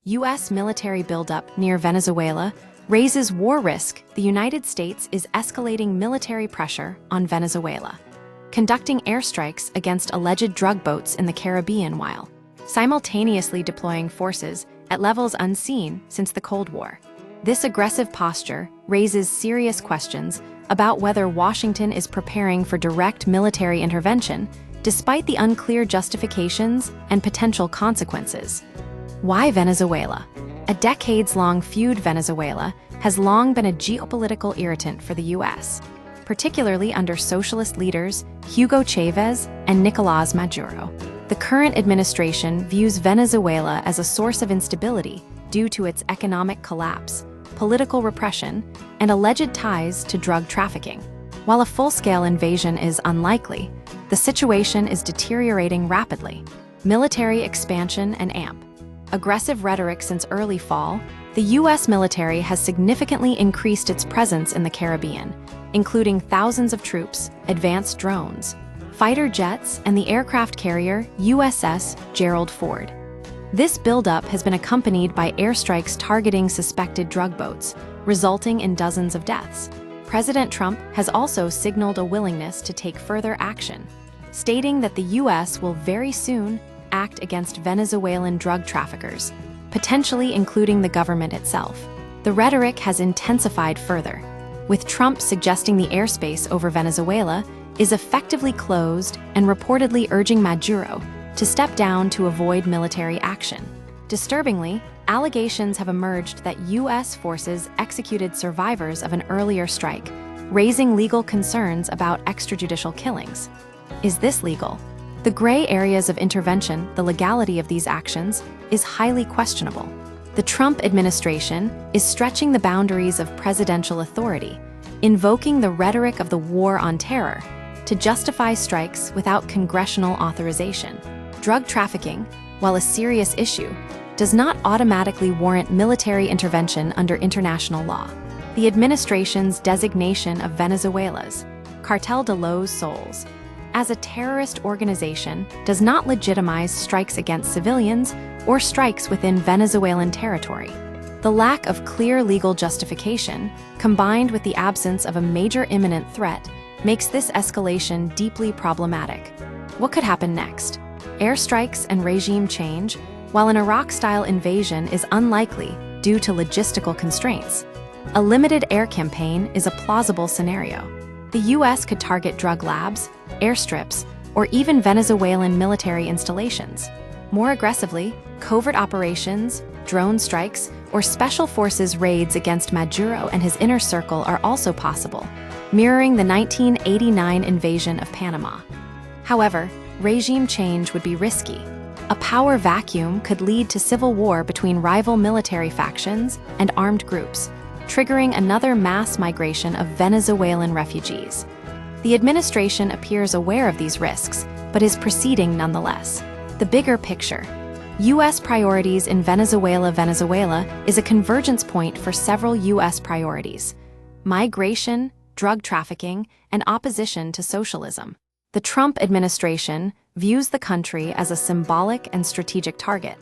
U.S. military buildup near Venezuela raises war risk. The United States is escalating military pressure on Venezuela, conducting airstrikes against alleged drug boats in the Caribbean while simultaneously deploying forces at levels unseen since the Cold War. This aggressive posture raises serious questions about whether Washington is preparing for direct military intervention, despite the unclear justifications and potential consequences. Why Venezuela? A decades-long feud. Venezuela has long been a geopolitical irritant for the U.S., particularly under socialist leaders Hugo Chavez and Nicolás Maduro. The current administration views Venezuela as a source of instability due to its economic collapse, political repression, and alleged ties to drug trafficking. While a full-scale invasion is unlikely, the situation is deteriorating rapidly. Military expansion and aggressive rhetoric. Since early fall, the U.S. military has significantly increased its presence in the Caribbean, including thousands of troops, advanced drones, fighter jets, and the aircraft carrier USS Gerald Ford. This buildup has been accompanied by airstrikes targeting suspected drug boats, resulting in dozens of deaths. President Trump has also signaled a willingness to take further action, stating that the U.S. will very soon act against Venezuelan drug traffickers, potentially including the government itself. The rhetoric has intensified further, with Trump suggesting the airspace over Venezuela is effectively closed and reportedly urging Maduro to step down to avoid military action. Disturbingly, allegations have emerged that U.S. forces executed survivors of an earlier strike, raising legal concerns about extrajudicial killings. Is this legal? The gray areas of intervention, the legality of these actions, is highly questionable. The Trump administration is stretching the boundaries of presidential authority, invoking the rhetoric of the war on terror to justify strikes without congressional authorization. Drug trafficking, while a serious issue, does not automatically warrant military intervention under international law. The administration's designation of Venezuela's Cartel de los Soles as a terrorist organization does not legitimize strikes against civilians or strikes within Venezuelan territory. The lack of clear legal justification, combined with the absence of a major imminent threat, makes this escalation deeply problematic. What could happen next? Airstrikes and regime change, while an Iraq-style invasion is unlikely due to logistical constraints. A limited air campaign is a plausible scenario. The U.S. could target drug labs, airstrips, or even Venezuelan military installations. More aggressively, covert operations, drone strikes, or special forces raids against Maduro and his inner circle are also possible, mirroring the 1989 invasion of Panama. However, regime change would be risky. A power vacuum could lead to civil war between rival military factions and armed groups, triggering another mass migration of Venezuelan refugees. The administration appears aware of these risks, but is proceeding nonetheless. The bigger picture. U.S. priorities in Venezuela. Venezuela is a convergence point for several U.S. priorities: migration, drug trafficking, and opposition to socialism. The Trump administration views the country as a symbolic and strategic target,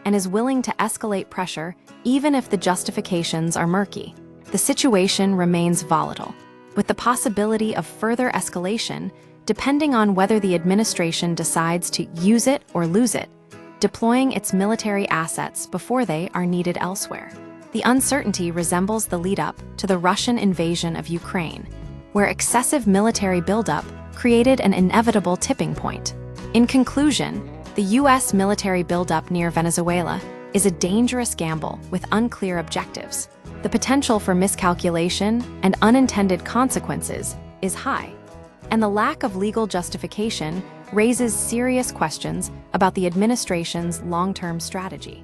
and is willing to escalate pressure even if the justifications are murky. The situation remains volatile, with the possibility of further escalation depending on whether the administration decides to use it or lose it, deploying its military assets before they are needed elsewhere. The uncertainty resembles the lead-up to the Russian invasion of Ukraine, where excessive military buildup created an inevitable tipping point. In conclusion, the U.S. military buildup near Venezuela is a dangerous gamble with unclear objectives. The potential for miscalculation and unintended consequences is high, and the lack of legal justification raises serious questions about the administration's long-term strategy.